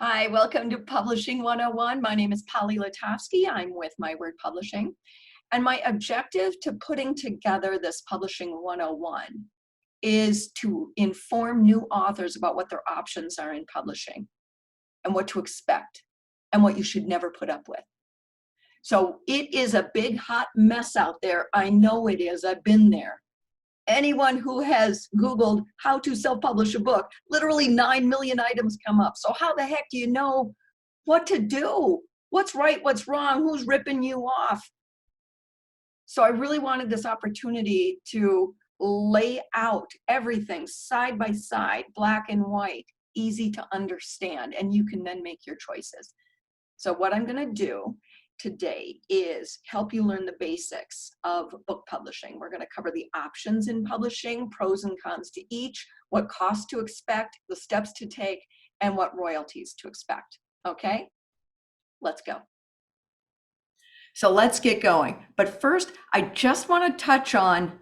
Hi, welcome to Publishing 101. My name is Polly Letofsky. I'm with My Word Publishing. And my objective to putting together this Publishing 101 is to inform new authors about what their options are in publishing and what to expect and what you should never put up with. So it is a big hot mess out there. I know it is. I've been there. Anyone who has Googled how to self-publish a book, literally 9 million items come up. So how the heck do you know what to do? What's right, what's wrong, who's ripping you off? So I really wanted this opportunity to lay out everything side by side, black and white, easy to understand, and you can then make your choices. So what I'm going to do today is help you learn the basics of book publishing. We're going to cover the options in publishing, pros and cons to each, what costs to expect, the steps to take, and what royalties to expect. Okay, let's go. So let's get going. But first, I just want to touch on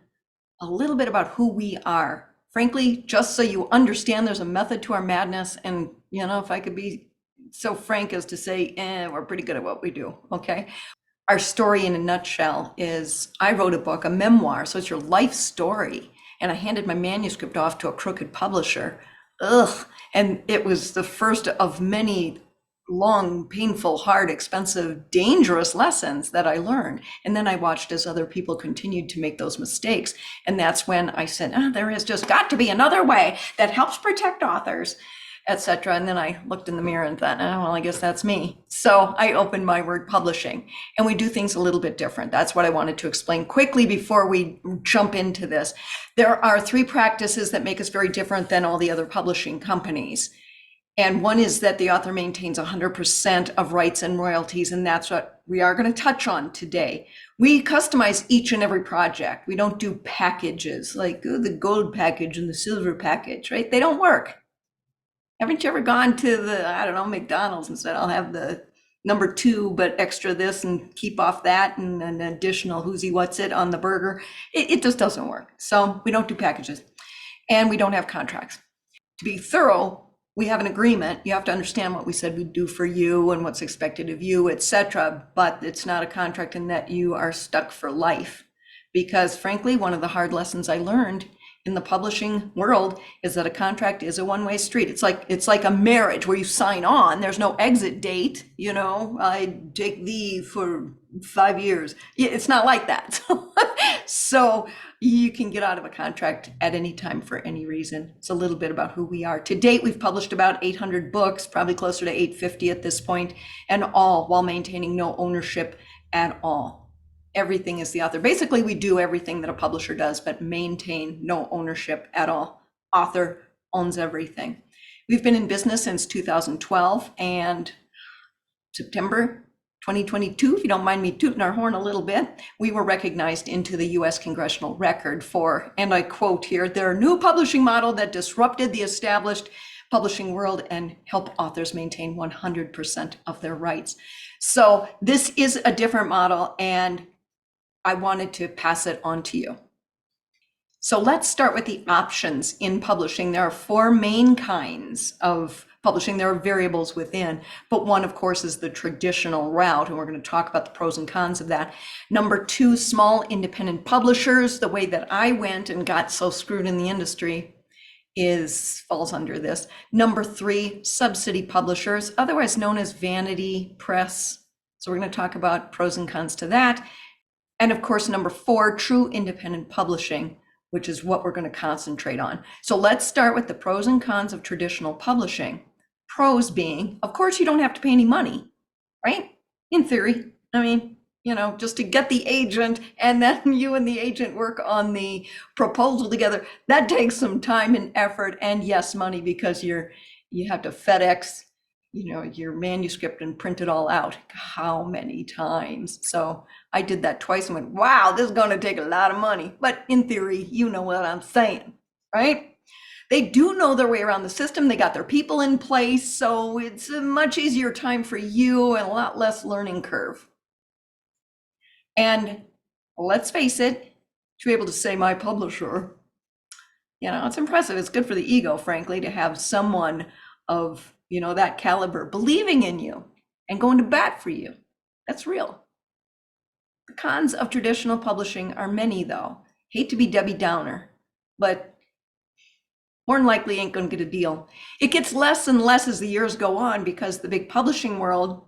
a little bit about who we are. Frankly, just so you understand there's a method to our madness. And, if I could be so frank as to say, we're pretty good at what we do, okay? Our story in a nutshell is I wrote a book, a memoir, so it's your life story. And I handed my manuscript off to a crooked publisher. And it was the first of many long, painful, hard, expensive, dangerous lessons that I learned. And then I watched as other people continued to make those mistakes. And that's when I said, there has just got to be another way that helps protect authors, etc. And then I looked in the mirror and thought, well, I guess that's me. So I opened My Word Publishing, and we do things a little bit different. That's what I wanted to explain quickly before we jump into this. There are 3 practices that make us very different than all the other publishing companies. And one is that the author maintains 100% of rights and royalties, and that's what we are going to touch on today. We customize each and every project. We don't do packages like the gold package and the silver package, right? They don't work. Haven't you ever gone to the, McDonald's and said, I'll have the number 2, but extra this and keep off that and an additional who's-y what's it on the burger? It just doesn't work. So we don't do packages, and we don't have contracts. To be thorough, we have an agreement. You have to understand what we said we'd do for you and what's expected of you, etc. But it's not a contract in that you are stuck for life. Because frankly, one of the hard lessons I learned in the publishing world is that a contract is a one-way street. It's like a marriage where you sign on. There's no exit date. I take thee for 5 years. It's not like that. So you can get out of a contract at any time for any reason. It's a little bit about who we are. To date, we've published about 800 books, probably closer to 850 at this point, and all while maintaining no ownership at all. Everything is the author. Basically, we do everything that a publisher does, but maintain no ownership at all. Author owns everything. We've been in business since 2012, and September 2022, if you don't mind me tooting our horn a little bit, we were recognized into the US Congressional Record for, and I quote here, their new publishing model that disrupted the established publishing world and help authors maintain 100% of their rights. So this is a different model, and I wanted to pass it on to you. So let's start with the options in publishing. There are 4 main kinds of publishing. There are variables within, but one, of course, is the traditional route, and we're going to talk about the pros and cons of that. Number 2, small independent publishers. The way that I went and got so screwed in the industry falls under this. Number 3, subsidy publishers, otherwise known as vanity press. So we're going to talk about pros and cons to that. And of course, number 4, true independent publishing, which is what we're going to concentrate on. So let's start with the pros and cons of traditional publishing. Pros being, of course, you don't have to pay any money, right? In theory, just to get the agent, and then you and the agent work on the proposal together. That takes some time and effort, and yes, money, because you have to FedEx, your manuscript and print it all out. How many times? So I did that twice and went, wow, this is going to take a lot of money. But in theory, you know what I'm saying, right? They do know their way around the system. They got their people in place. So it's a much easier time for you and a lot less learning curve. And let's face it, to be able to say my publisher, it's impressive. It's good for the ego, frankly, to have someone of you know, that caliber, believing in you and going to bat for you. That's real. The cons of traditional publishing are many, though. Hate to be Debbie Downer, but more than likely ain't going to get a deal. It gets less and less as the years go on because the big publishing world,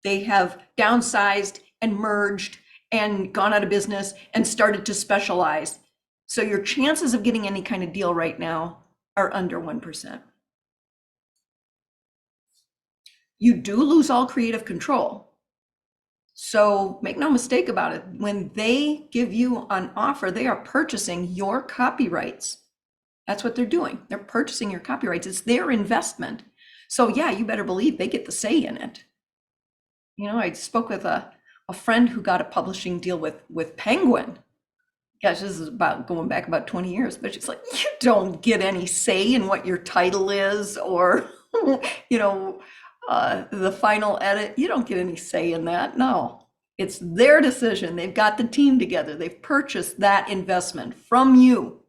they have downsized and merged and gone out of business and started to specialize. So your chances of getting any kind of deal right now are under 1%. You do lose all creative control. So make no mistake about it. When they give you an offer, they are purchasing your copyrights. That's what they're doing. They're purchasing your copyrights. It's their investment. So yeah, you better believe they get the say in it. You know, I spoke with a friend who got a publishing deal with Penguin. Gosh, this is about going back about 20 years, but she's like, you don't get any say in what your title is or, you know, the final edit. You don't get any say in that. No, it's their decision. They've got the team together. They've purchased that investment from you.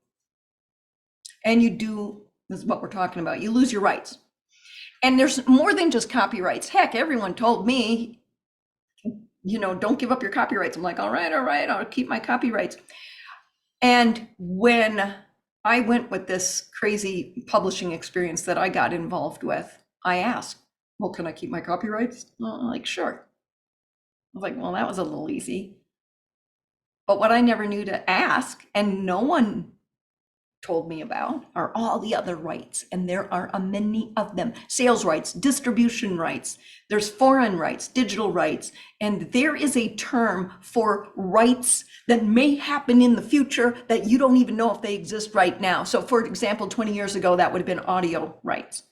And you do, this is what we're talking about, you lose your rights. And there's more than just copyrights. Heck, everyone told me, you know, don't give up your copyrights. I'm like, all right, I'll keep my copyrights. And when I went with this crazy publishing experience that I got involved with, I asked, well, can I keep my copyrights? Like, sure. I was like, well, that was a little easy. But what I never knew to ask, and no one told me about, are all the other rights. And there are a many of them. Sales rights, distribution rights, there's foreign rights, digital rights, and there is a term for rights that may happen in the future that you don't even know if they exist right now. So for example, 20 years ago, that would have been audio rights.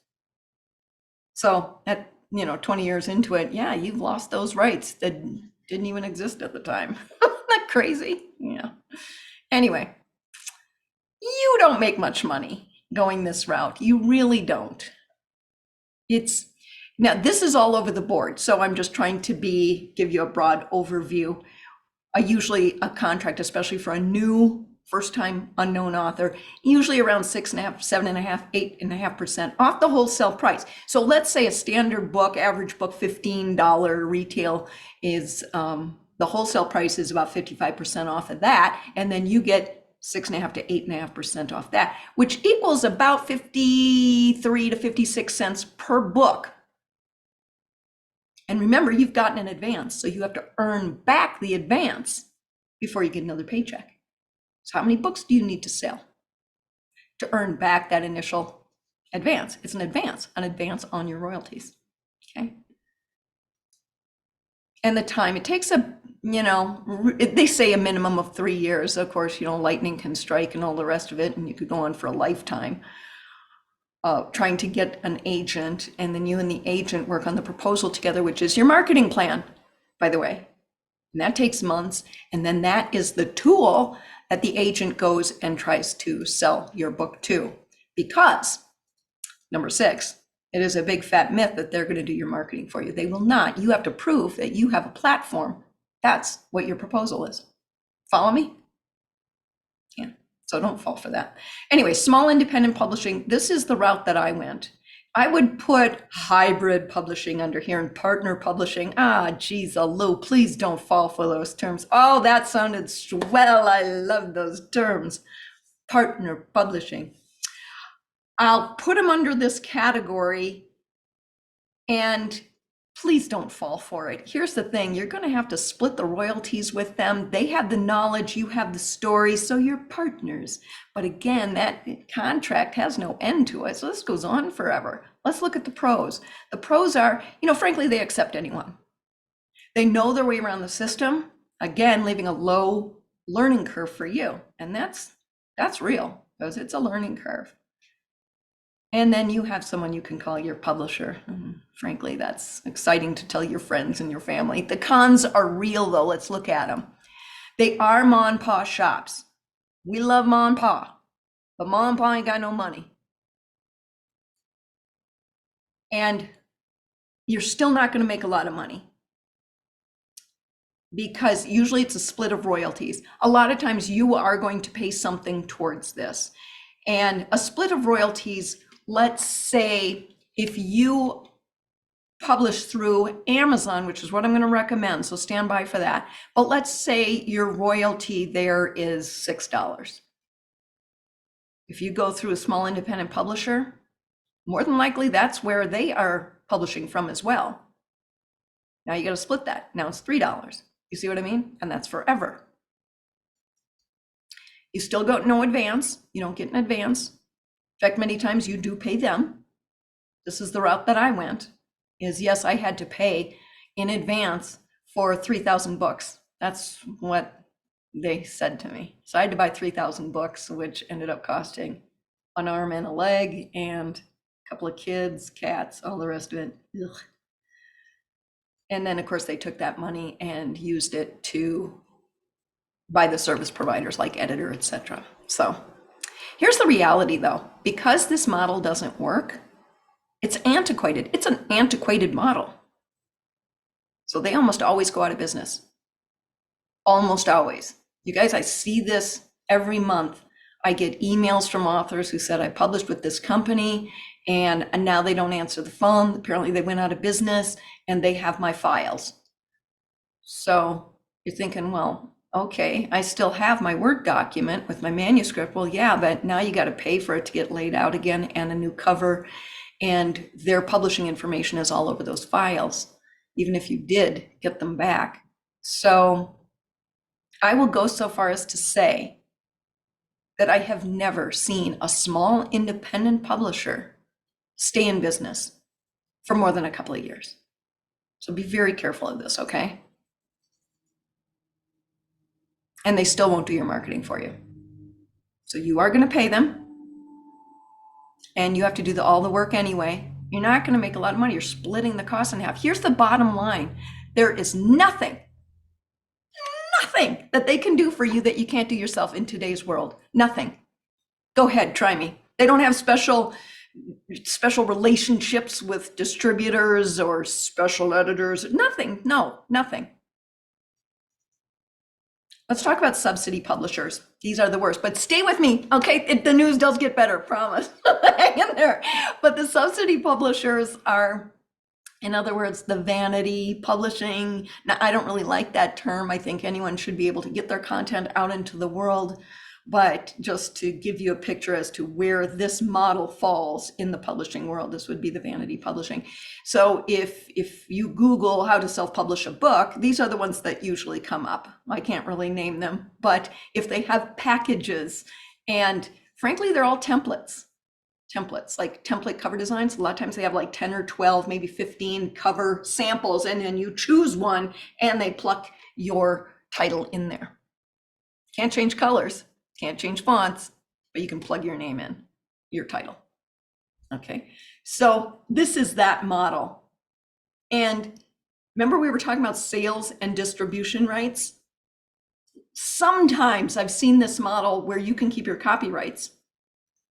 So at, you know, 20 years into it, yeah, you've lost those rights that didn't even exist at the time. Isn't that crazy? Yeah. Anyway, you don't make much money going this route. You really don't. Now this is all over the board. So I'm just trying to give you a broad overview. Usually a contract, especially for a new first-time unknown author, usually around 6.5%, 7.5%, 8.5% off the wholesale price. So let's say a standard book, average book, $15 retail is, the wholesale price is about 55% off of that. And then you get 6.5 to 8.5% off that, which equals about 53 to 56 cents per book. And remember, you've gotten an advance, so you have to earn back the advance before you get another paycheck. So how many books do you need to sell to earn back that initial advance? It's an advance on your royalties, okay? And the time it takes they say a minimum of 3 years. Of course, lightning can strike and all the rest of it, and you could go on for a lifetime trying to get an agent, and then you and the agent work on the proposal together, which is your marketing plan, by the way. And that takes months, and then that is the tool that the agent goes and tries to sell your book to. Because, number 6, it is a big fat myth that they're going to do your marketing for you. They will not. You have to prove that you have a platform. That's what your proposal is. Follow me? Yeah. So don't fall for that. Anyway, small independent publishing. This is the route that I went. I would put hybrid publishing under here and partner publishing. Geez, Lou, please don't fall for those terms. Oh, that sounded swell. I love those terms. Partner publishing. I'll put them under this category, and please don't fall for it. Here's the thing, you're going to have to split the royalties with them. They have the knowledge, you have the story, so you're partners. But again, that contract has no end to it, so this goes on forever. Let's look at the pros. The pros are, frankly, they accept anyone. They know their way around the system, again, leaving a low learning curve for you. And that's real, because it's a learning curve. And then you have someone you can call your publisher. Frankly, that's exciting to tell your friends and your family. The cons are real, though. Let's look at them. They are ma and pa shops. We love ma and pa, but ma and pa ain't got no money. And you're still not going to make a lot of money, because usually it's a split of royalties. A lot of times you are going to pay something towards this. And a split of royalties, let's say If you publish through Amazon, which is what I'm going to recommend, so stand by for that. But let's say your royalty there is $6. If you go through a small independent publisher, more than likely that's where they are publishing from as well. Now you got to split that. Now it's $3. You see what I mean? And that's forever. You still got no advance. You don't get an advance. In fact, many times you do pay them. This is the route that I went, is yes, I had to pay in advance for 3,000 books. That's what they said to me. So I had to buy 3,000 books, which ended up costing an arm and a leg and a couple of kids, cats, all the rest of it. Ugh. And then, of course, they took that money and used it to buy the service providers like Editor, etc. So here's the reality, though. Because this model doesn't work, it's antiquated. It's an antiquated model. So they almost always go out of business. Almost always. You guys, I see this every month. I get emails from authors who said, I published with this company and now they don't answer the phone. Apparently they went out of business and they have my files. So you're thinking, well, okay, I still have my Word document with my manuscript. Well, yeah, but now you got to pay for it to get laid out again and a new cover. And their publishing information is all over those files, even if you did get them back. So I will go so far as to say that I have never seen a small independent publisher stay in business for more than a couple of years. So be very careful of this, okay? And they still won't do your marketing for you. So you are going to pay them and you have to do all the work anyway. You're not going to make a lot of money. You're splitting the cost in half. Here's the bottom line. There is nothing that they can do for you that you can't do yourself in today's world. Nothing. Go ahead, try me. They don't have special relationships with distributors or special editors. Nothing. No, nothing. Let's talk about subsidy publishers. These are the worst, but stay with me, okay? The news does get better, promise. Hang in there. But the subsidy publishers are, in other words, the vanity publishing. Now, I don't really like that term. I think anyone should be able to get their content out into the world. But just to give you a picture as to where this model falls in the publishing world, this would be the vanity publishing. So if you Google how to self-publish a book, these are the ones that usually come up. I can't really name them, but if they have packages, and frankly, they're all templates, like template cover designs. A lot of times they have like 10 or 12, maybe 15 cover samples, and then you choose one and they pluck your title in there. Can't change colors. Can't change fonts, but you can plug your name in, your title. Okay, so this is that model. And remember we were talking about sales and distribution rights? Sometimes I've seen this model where you can keep your copyrights.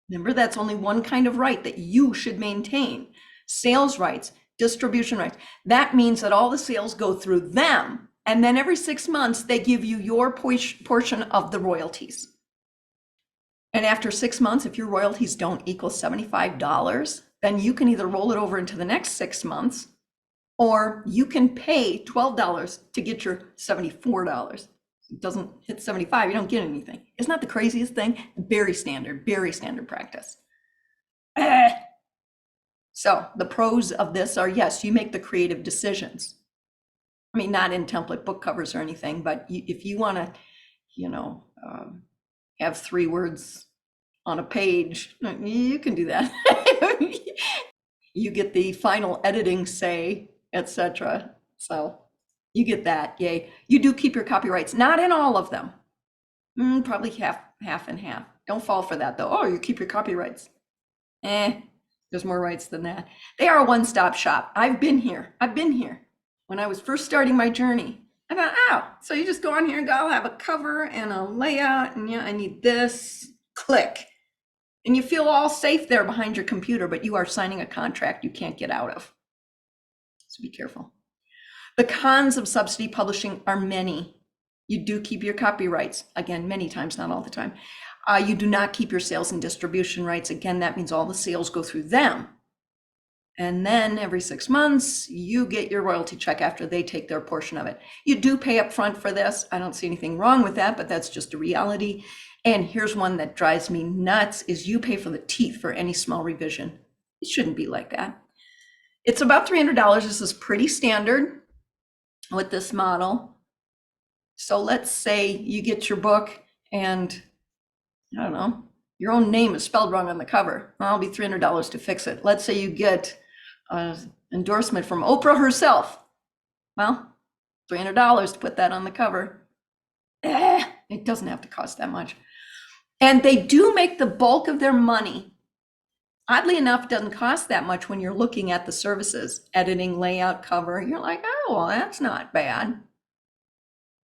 Remember, that's only one kind of right that you should maintain. Sales rights, distribution rights. That means that all the sales go through them. And then every 6 months, they give you your portion of the royalties. And after 6 months, if your royalties don't equal $75, then you can either roll it over into the next 6 months, or you can pay $12 to get your $74. It doesn't hit 75, you don't get anything. Isn't that the craziest thing? Very standard practice. So the pros of this are, yes, you make the creative decisions. I mean, not in template book covers or anything, but if you want to, have 3 words on a page, you can do that. You get the final editing say, etc. So you get that, yay. You do keep your copyrights, not in all of them. Probably half and half. Don't fall for that though. Oh, you keep your copyrights. There's more rights than that. They are a one-stop shop. I've been here. When I was first starting my journey, I thought, oh, so you just go on here and go, I'll have a cover and a layout, and yeah, I need this, click. And you feel all safe there behind your computer, but you are signing a contract you can't get out of. So be careful. The cons of subsidy publishing are many. You do keep your copyrights, again, many times, not all the time. You do not keep your sales and distribution rights. Again, that means all the sales go through them. And then every 6 months, you get your royalty check after they take their portion of it. You do pay up front for this. I don't see anything wrong with that, but that's just a reality. And here's one that drives me nuts is you pay for the teeth for any small revision. It shouldn't be like that. It's about $300. This is pretty standard with this model. So let's say you get your book and I don't know, your own name is spelled wrong on the cover. Well, it'll be $300 to fix it. Let's say you get an endorsement from Oprah herself. Well, $300 to put that on the cover. It doesn't have to cost that much. And they do make the bulk of their money. Oddly enough, it doesn't cost that much when you're looking at the services, editing, layout, cover. You're like, oh, well, that's not bad.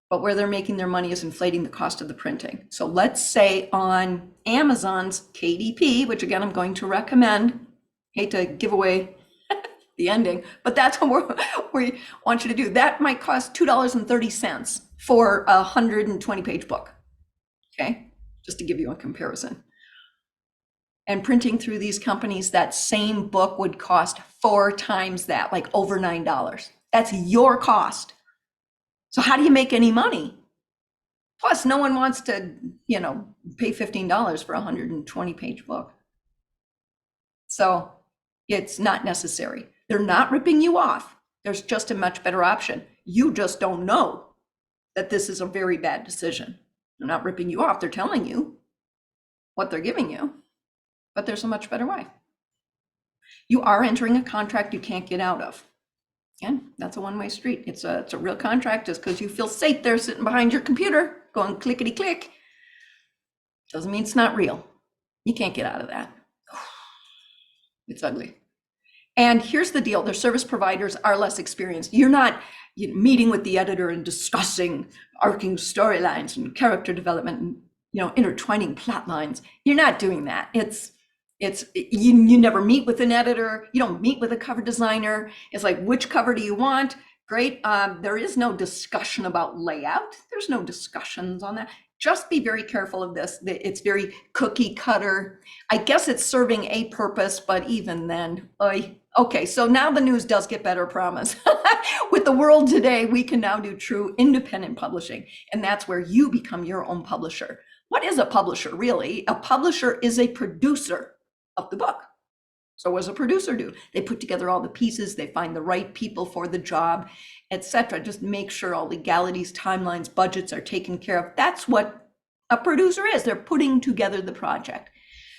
But where they're making their money is inflating the cost of the printing. So let's say on Amazon's KDP, which again, I'm going to recommend, hate to give away the ending, but that's what we want you to do. That might cost $2.30 for a 120-page book, okay? Just to give you a comparison. And printing through these companies, that same book would cost 4 times that, like over $9. That's your cost. So how do you make any money? Plus, no one wants to, pay $15 for a 120-page book. So it's not necessary. They're not ripping you off. There's just a much better option. You just don't know that this is a very bad decision. They're not ripping you off. They're telling you what they're giving you, but there's a much better way. You are entering a contract you can't get out of. Again, that's a one-way street. It's a real contract. Just because you feel safe there sitting behind your computer going clickety click doesn't mean it's not real. You can't get out of that. It's ugly. And here's the deal. Their service providers are less experienced. You're not meeting with the editor and discussing arcing storylines and character development and intertwining plot lines. You're not doing that. You never meet with an editor. You don't meet with a cover designer. It's like, which cover do you want? Great. There is no discussion about layout. There's no discussions on that. Just be very careful of this. It's very cookie cutter. I guess it's serving a purpose, but even then, okay, so now the news does get better, promise. With the world today, we can now do true independent publishing, and that's where you become your own publisher. What is a publisher, really? A publisher is a producer of the book. So what does a producer do? They put together all the pieces, they find the right people for the job, etc. Just make sure all legalities, timelines, budgets are taken care of. That's what a producer is. They're putting together the project.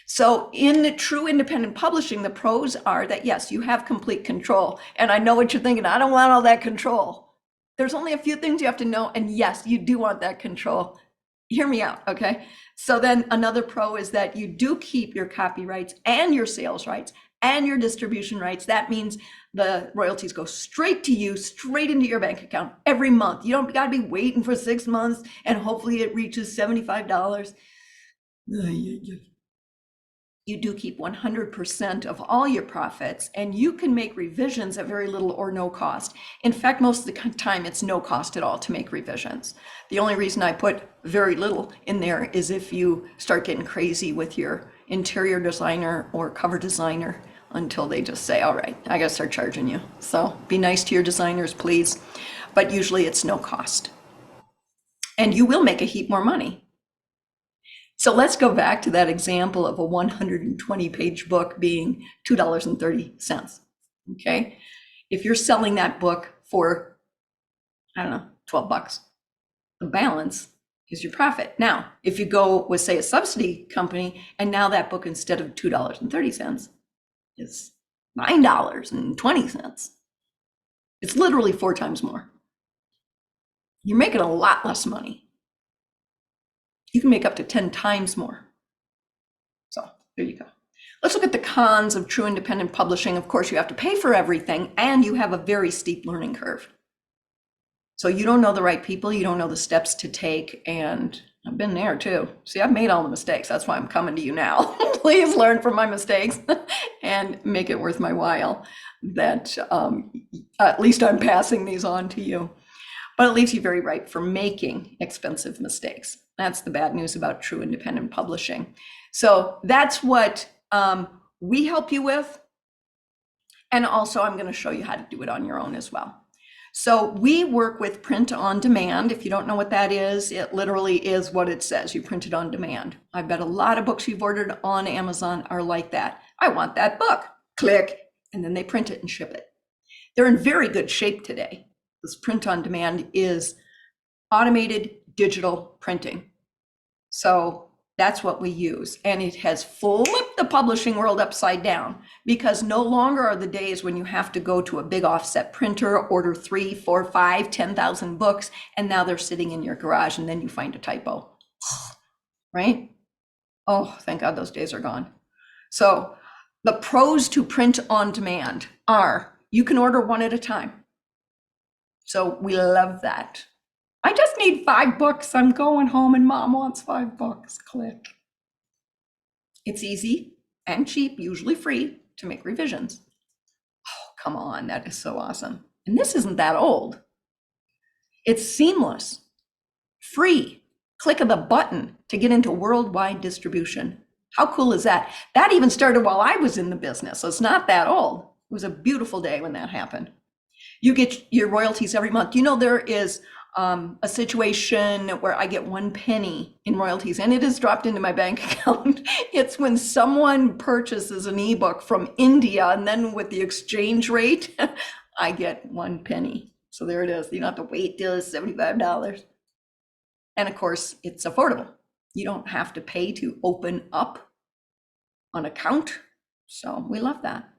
So in the true independent publishing, the pros are that, yes, you have complete control. And I know what you're thinking, I don't want all that control. There's only a few things you have to know. And yes, you do want that control. Hear me out, okay? So then another pro is that you do keep your copyrights and your sales rights and your distribution rights. That means the royalties go straight to you, straight into your bank account every month. You don't got to be waiting for 6 months and hopefully it reaches $75. You do keep 100% of all your profits, and you can make revisions at very little or no cost. In fact, most of the time it's no cost at all to make revisions. The only reason I put very little in there is if you start getting crazy with your interior designer or cover designer until they just say, all right, I gotta start charging you. So be nice to your designers, please. But usually it's no cost. And you will make a heap more money. So let's go back to that example of a 120-page book being $2.30, okay? If you're selling that book for, I don't know, 12 bucks, the balance is your profit. Now, if you go with, say, a subsidy company, and now that book, instead of $2.30, is $9.20, it's literally 4 times more. You're making a lot less money. You can make up to 10 times more. So there you go. Let's look at the cons of true independent publishing. Of course, you have to pay for everything and you have a very steep learning curve. So you don't know the right people, you don't know the steps to take, and I've been there too. See, I've made all the mistakes. That's why I'm coming to you now. Please learn from my mistakes and make it worth my while that at least I'm passing these on to you. But it leaves you very ripe for making expensive mistakes. That's the bad news about true independent publishing. So that's what we help you with. And also I'm going to show you how to do it on your own as well. So we work with print on demand. If you don't know what that is, it literally is what it says. You print it on demand. I bet a lot of books you've ordered on Amazon are like that. I want that book. Click, and then they print it and ship it. They're in very good shape today. This print on demand is automated digital printing. So that's what we use. And it has flipped the publishing world upside down, because no longer are the days when you have to go to a big offset printer, order 3, 4, 5, 10,000 books, and now they're sitting in your garage and then you find a typo, right? Oh, thank God those days are gone. So the pros to print on demand are you can order one at a time. So we love that. I just need 5 books. I'm going home and mom wants 5 books. Click. It's easy and cheap, usually free, to make revisions. Oh, come on, that is so awesome. And this isn't that old. It's seamless, free. Click of the button to get into worldwide distribution. How cool is that? That even started while I was in the business, so it's not that old. It was a beautiful day when that happened. You get your royalties every month. You know, there is a situation where I get 1 penny in royalties, and it is dropped into my bank account. It's when someone purchases an ebook from India, and then with the exchange rate, I get 1 penny. So there it is. You don't have to wait till it's $75. And of course, it's affordable. You don't have to pay to open up an account. So we love that.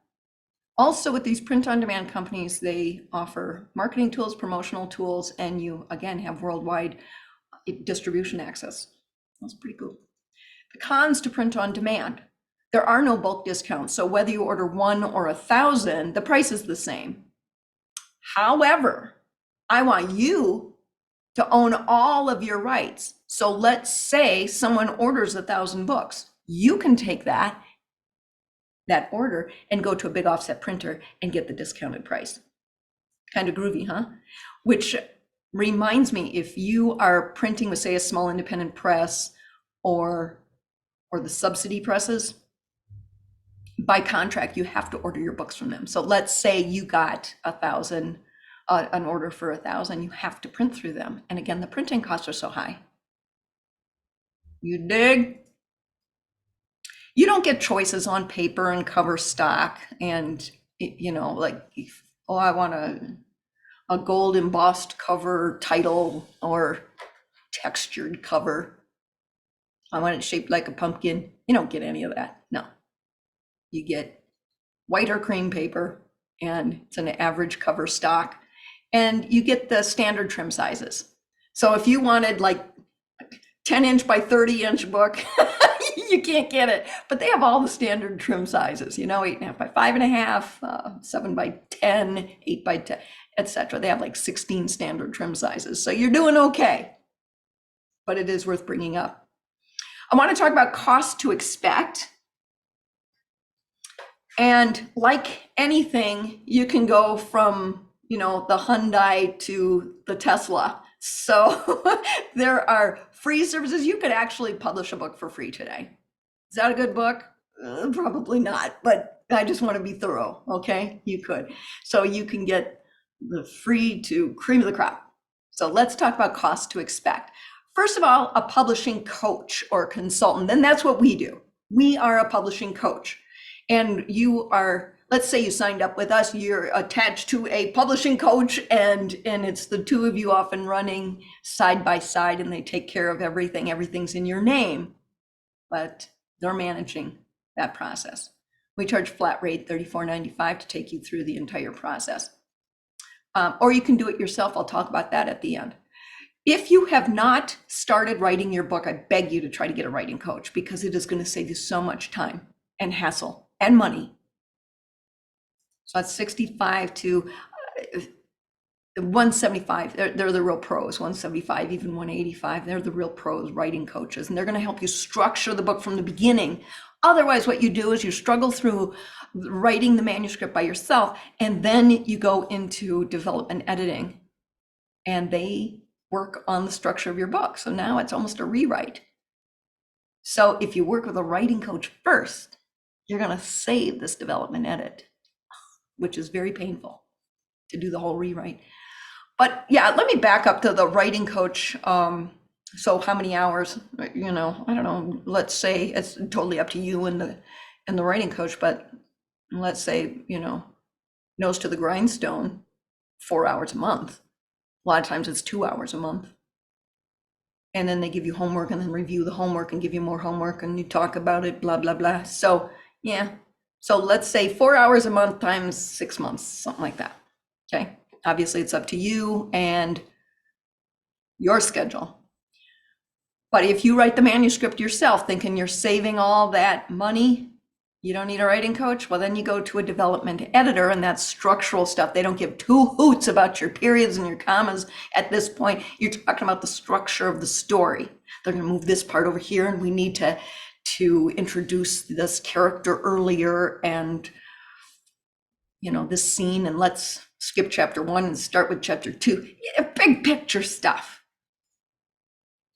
Also, with these print-on-demand companies, they offer marketing tools, promotional tools, and you, again, have worldwide distribution access. That's pretty cool. The cons to print-on-demand. There are no bulk discounts, so whether you order 1 or 1,000, the price is the same. However, I want you to own all of your rights. So let's say someone orders 1,000 books. You can take that order and go to a big offset printer and get the discounted price. Kind of groovy, huh? Which reminds me, if you are printing with, say, a small independent press or the subsidy presses, by contract, you have to order your books from them. So let's say you got 1,000, an order for 1,000, you have to print through them. And again, the printing costs are so high. You dig? You don't get choices on paper and cover stock, and you know, like, oh, I want a gold embossed cover title or textured cover. I want it shaped like a pumpkin. You don't get any of that. No. You get white or cream paper, and it's an average cover stock, and you get the standard trim sizes. So if you wanted like 10-inch by 30-inch book, you can't get it, but they have all the standard trim sizes, you know, 8.5 by 5.5, 7 by 10, 8 by 10, etc. They have like 16 standard trim sizes. So you're doing okay, but it is worth bringing up. I want to talk about cost to expect. And like anything, you can go from, you know, the Hyundai to the Tesla. So there are free services. You could actually publish a book for free today. Is that a good book? Probably not, but I just want to be thorough, okay? You could. So you can get the free to cream of the crop. So let's talk about cost to expect. First of all, a publishing coach or consultant, then that's what we do. We are a publishing coach. And you are, let's say you signed up with us, you're attached to a publishing coach, and it's the two of you off and running side by side, and they take care of everything. Everything's in your name, but they're managing that process. We charge flat rate $34.95 to take you through the entire process. Or you can do it yourself. I'll talk about that at the end. If you have not started writing your book, I beg you to try to get a writing coach, because it is going to save you so much time and hassle and money. So that's 65 to 175. They're the real pros. 175, even 185. They're the real pros, writing coaches, and they're going to help you structure the book from the beginning. Otherwise, what you do is you struggle through writing the manuscript by yourself, and then you go into development editing, and they work on the structure of your book. So now it's almost a rewrite. So if you work with a writing coach first, you're going to save this development edit. which is very painful to do the whole rewrite. But yeah, let me back up to the writing coach. So how many hours, I don't know, let's say it's totally up to you and the writing coach, but let's say, nose to the grindstone, 4 hours a month. A lot of times it's 2 hours a month. And then they give you homework and then review the homework and give you more homework and you talk about it, blah, blah, blah. So yeah, so let's say 4 hours a month times 6 months, something like that. Okay, obviously it's up to you and your schedule. But if you write the manuscript yourself, thinking you're saving all that money, you don't need a writing coach, well, then you go to a development editor, and that's structural stuff. They don't give two hoots about your periods and your commas at this point. You're talking about the structure of the story. They're going to move this part over here, and we need to introduce this character earlier, and this scene, and let's skip chapter 1 and start with chapter 2. Big picture stuff.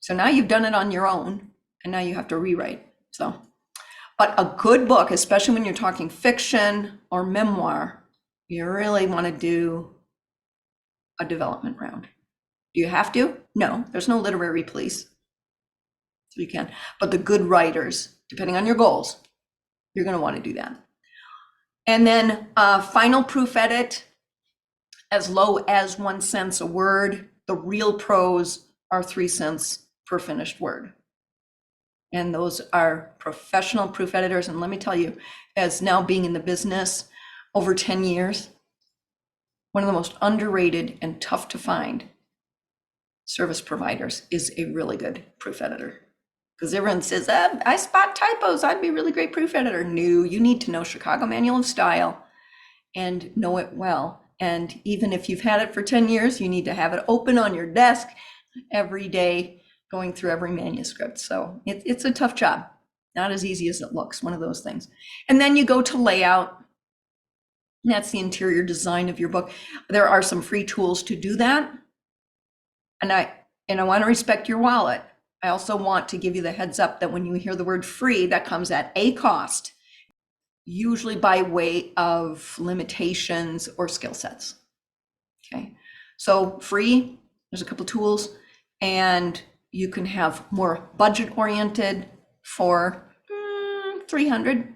So now you've done it on your own, and now you have to rewrite. But a good book, especially when you're talking fiction or memoir, you really want to do a development round. Do you have to? No, there's no literary police. So you can. But the good writers, depending on your goals, you're going to want to do that. And then final proof edit, as low as 1 cent a word. The real pros are 3 cents per finished word. And those are professional proof editors. And let me tell you, as now being in the business over 10 years, one of the most underrated and tough to find service providers is a really good proof editor. Because everyone says, I spot typos, I'd be a really great proof editor. No, you need to know Chicago Manual of Style and know it well. And even if you've had it for 10 years, you need to have it open on your desk every day, going through every manuscript. So it's a tough job, not as easy as it looks, one of those things. And then you go to layout. That's the interior design of your book. There are some free tools to do that. And I want to respect your wallet. I also want to give you the heads up that when you hear the word free, that comes at a cost, usually by way of limitations or skill sets. Okay, so free, there's a couple tools, and you can have more budget oriented for 300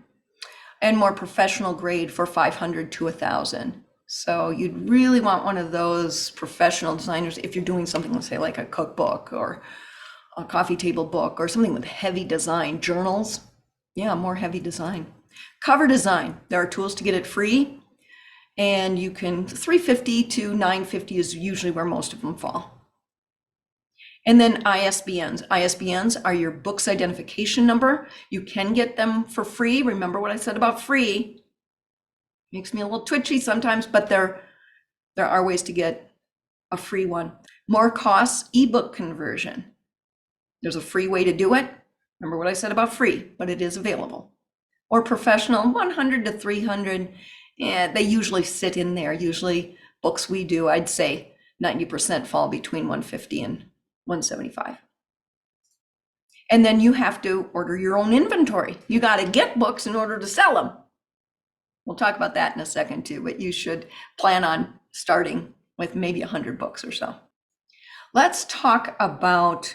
and more professional grade for 500 to 1,000. So you'd really want one of those professional designers if you're doing something, let's say like a cookbook or a coffee table book or something with heavy design. Journals, yeah, more heavy design. Cover design, there are tools to get it free, and you can $350 to $950 is usually where most of them fall. And then ISBNs. ISBNs are your book's identification number. You can get them for free. Remember what I said about free? Makes me a little twitchy sometimes, but there are ways to get a free one. More costs, ebook conversion. There's a free way to do it. Remember what I said about free, but it is available. Or professional, 100 to 300. Yeah, they usually sit in there. Usually books we do, I'd say 90% fall between 150 and 175. And then you have to order your own inventory. You got to get books in order to sell them. We'll talk about that in a second too, but you should plan on starting with maybe 100 books or so. Let's talk about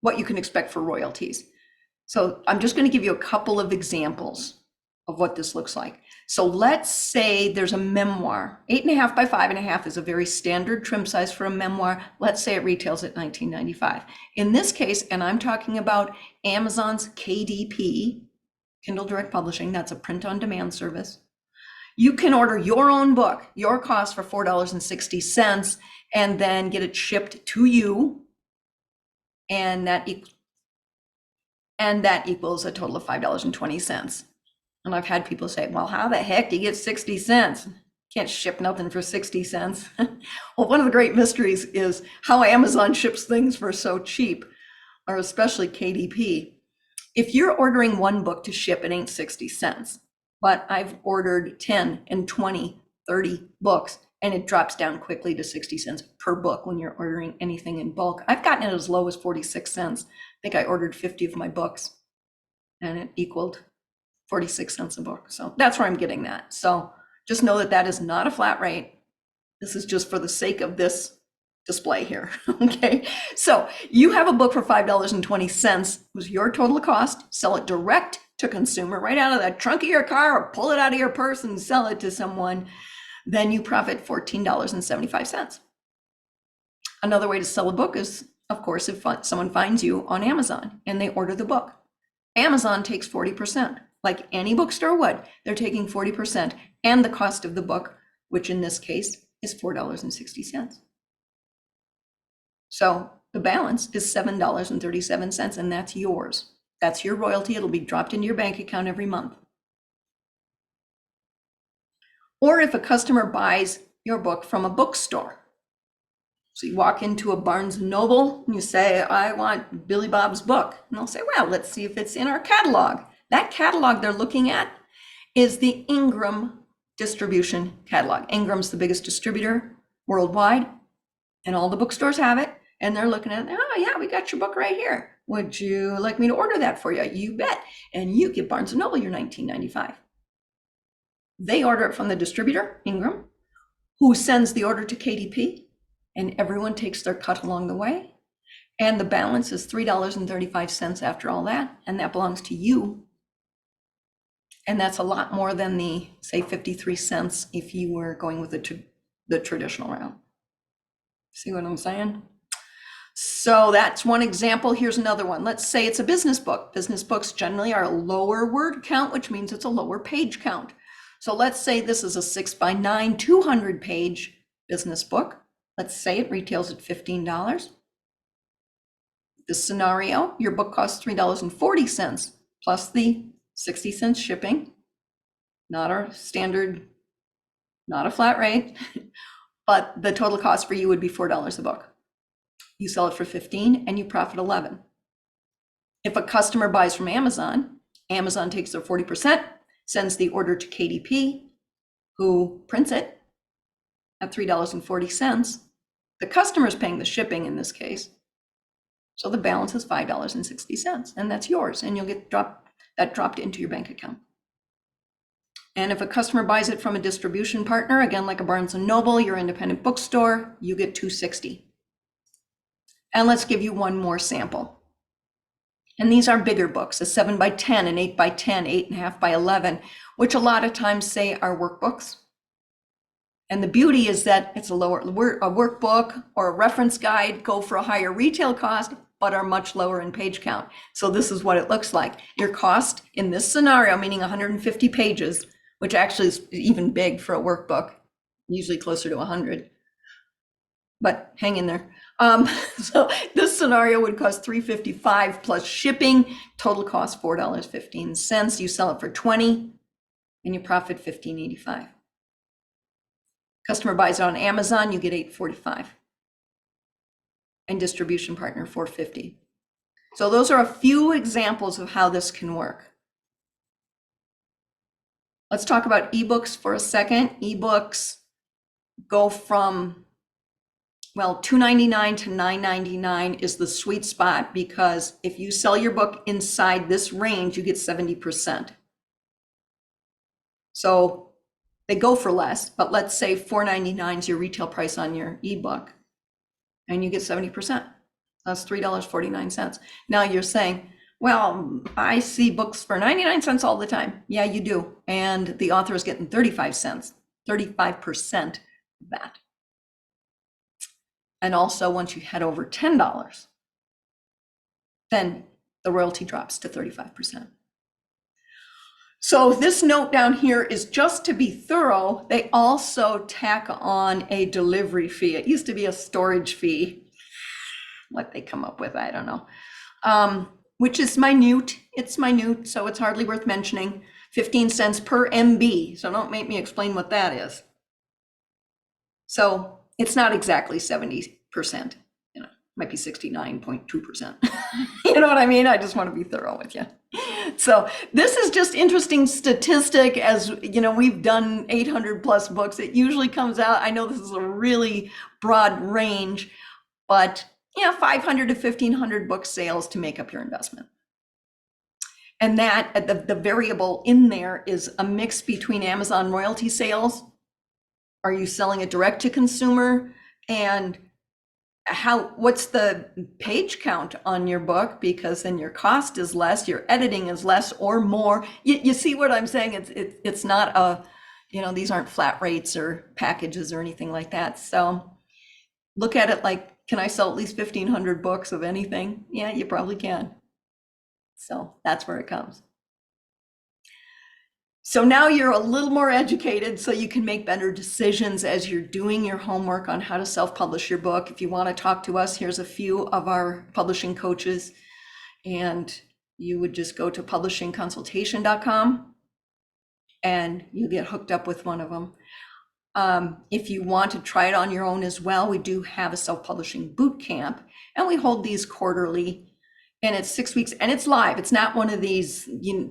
what you can expect for royalties. So I'm just going to give you a couple of examples of what this looks like. So let's say there's a memoir. 8.5 by 5.5 is a very standard trim size for a memoir. Let's say it retails at $19.95. In this case, and I'm talking about Amazon's KDP, Kindle Direct Publishing, that's a print on demand service. You can order your own book, your cost for $4.60, and then get it shipped to you. And that equals a total of $5.20. And I've had people say, well, how the heck do you get 60 cents? Can't ship nothing for 60 cents. Well, one of the great mysteries is how Amazon ships things for so cheap, or especially KDP. If you're ordering one book to ship, it ain't 60 cents. But I've ordered 10 and 20, 30 books, and it drops down quickly to 60 cents per book when you're ordering anything in bulk. I've gotten it as low as 46 cents. I think I ordered 50 of my books, and it equaled 46 cents a book. So that's where I'm getting that. So Just know that that is not a flat rate. This is just for the sake of this display here, okay? So you have a book for $5.20, was your total cost, sell it direct to consumer, right out of the trunk of your car, or pull it out of your purse and sell it to someone, then you profit $14.75. Another way to sell a book is, of course, if someone finds you on Amazon and they order the book. Amazon takes 40%, like any bookstore would. They're taking 40% and the cost of the book, which in this case is $4.60. So the balance is $7.37, and that's yours. That's your royalty. It'll be dropped into your bank account every month. Or if a customer buys your book from a bookstore. So you walk into a Barnes & Noble and you say, I want Billy Bob's book. And they'll say, well, let's see if it's in our catalog. That catalog they're looking at is the Ingram distribution catalog. Ingram's the biggest distributor worldwide, and all the bookstores have it. And they're looking at it, oh yeah, we got your book right here. Would you like me to order that for you? You bet. And you give Barnes & Noble your $19.95. They order it from the distributor, Ingram, who sends the order to KDP, and everyone takes their cut along the way. And the balance is $3.35 after all that, and that belongs to you. And that's a lot more than the, say, 53 cents if you were going with the traditional route. See what I'm saying? So that's one example. Here's another one. Let's say it's a business book. Business books generally are a lower word count, which means it's a lower page count. So let's say this is a 6x9, 200 page business book. Let's say it retails at $15. This scenario, your book costs $3.40 plus the 60 cents shipping. Not our standard, not a flat rate, but the total cost for you would be $4 a book. You sell it for $15 and you profit $11. If a customer buys from Amazon, Amazon takes their 40%, sends the order to KDP, who prints it at $3.40. The customer is paying the shipping in this case. So the balance is $5.60, and that's yours, and you'll get dropped into your bank account. And if a customer buys it from a distribution partner, again, like a Barnes & Noble, your independent bookstore, you get $2.60. And let's give you one more sample. And these are bigger books, a 7x10, an 8x10, 8.5x11, which a lot of times say are workbooks. And the beauty is that it's a workbook or a reference guide go for a higher retail cost, but are much lower in page count. So this is what it looks like. Your cost in this scenario, meaning 150 pages, which actually is even big for a workbook, usually closer to 100, but hang in there. So this scenario would cost $3.55 plus shipping, total cost $4.15. You sell it for $20 and you profit $15.85. Customer buys it on Amazon, you get $8.45. And distribution partner $4.50. So those are a few examples of how this can work. Let's talk about ebooks for a second. Ebooks go from, well, $2.99 to $9.99 is the sweet spot, because if you sell your book inside this range, you get 70%. So they go for less, but let's say $4.99 is your retail price on your ebook, and you get 70%. That's $3.49. Now you're saying, well, I see books for 99 cents all the time. Yeah, you do. And the author is getting 35 cents, 35% of that. And also once you head over $10, then the royalty drops to 35%. So this note down here is just to be thorough. They also tack on a delivery fee. It used to be a storage fee. What they come up with, I don't know. Which is minute. It's minute, so it's hardly worth mentioning. 15 cents per MB. So don't make me explain what that is. So it's not exactly 70%. You know, might be 69.2%. You know what I mean? I just want to be thorough with you. So this is just interesting statistic. As you know, we've done 800 plus books. It usually comes out, I know this is a really broad range, but 500 to 1,500 book sales to make up your investment. And that the variable in there is a mix between Amazon royalty sales. Are you selling it direct to consumer? And what's the page count on your book? Because then your cost is less, your editing is less or more. You see what I'm saying? It's not these aren't flat rates or packages or anything like that. So look at it like, can I sell at least 1,500 books of anything? Yeah, you probably can. So that's where it comes. So now you're a little more educated, so you can make better decisions as you're doing your homework on how to self-publish your book. If you want to talk to us, here's a few of our publishing coaches, and you would just go to publishingconsultation.com and you get hooked up with one of them. If you want to try it on your own as well, we do have a self-publishing boot camp, and we hold these quarterly. And it's 6 weeks and it's live. It's not one of these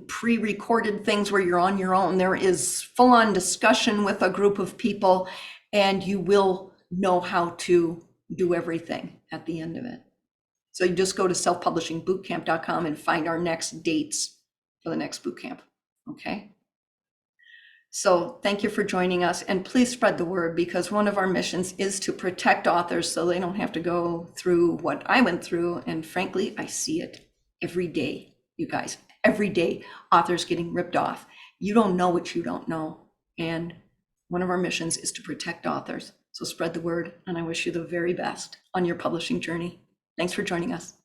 pre-recorded things where you're on your own. There is full-on discussion with a group of people, and you will know how to do everything at the end of it. So you just go to selfpublishingbootcamp.com and find our next dates for the next boot camp. Okay. So thank you for joining us, and please spread the word, because one of our missions is to protect authors so they don't have to go through what I went through. And frankly, I see it every day, you guys, every day, authors getting ripped off. You don't know what you don't know. And one of our missions is to protect authors. So spread the word, and I wish you the very best on your publishing journey. Thanks for joining us.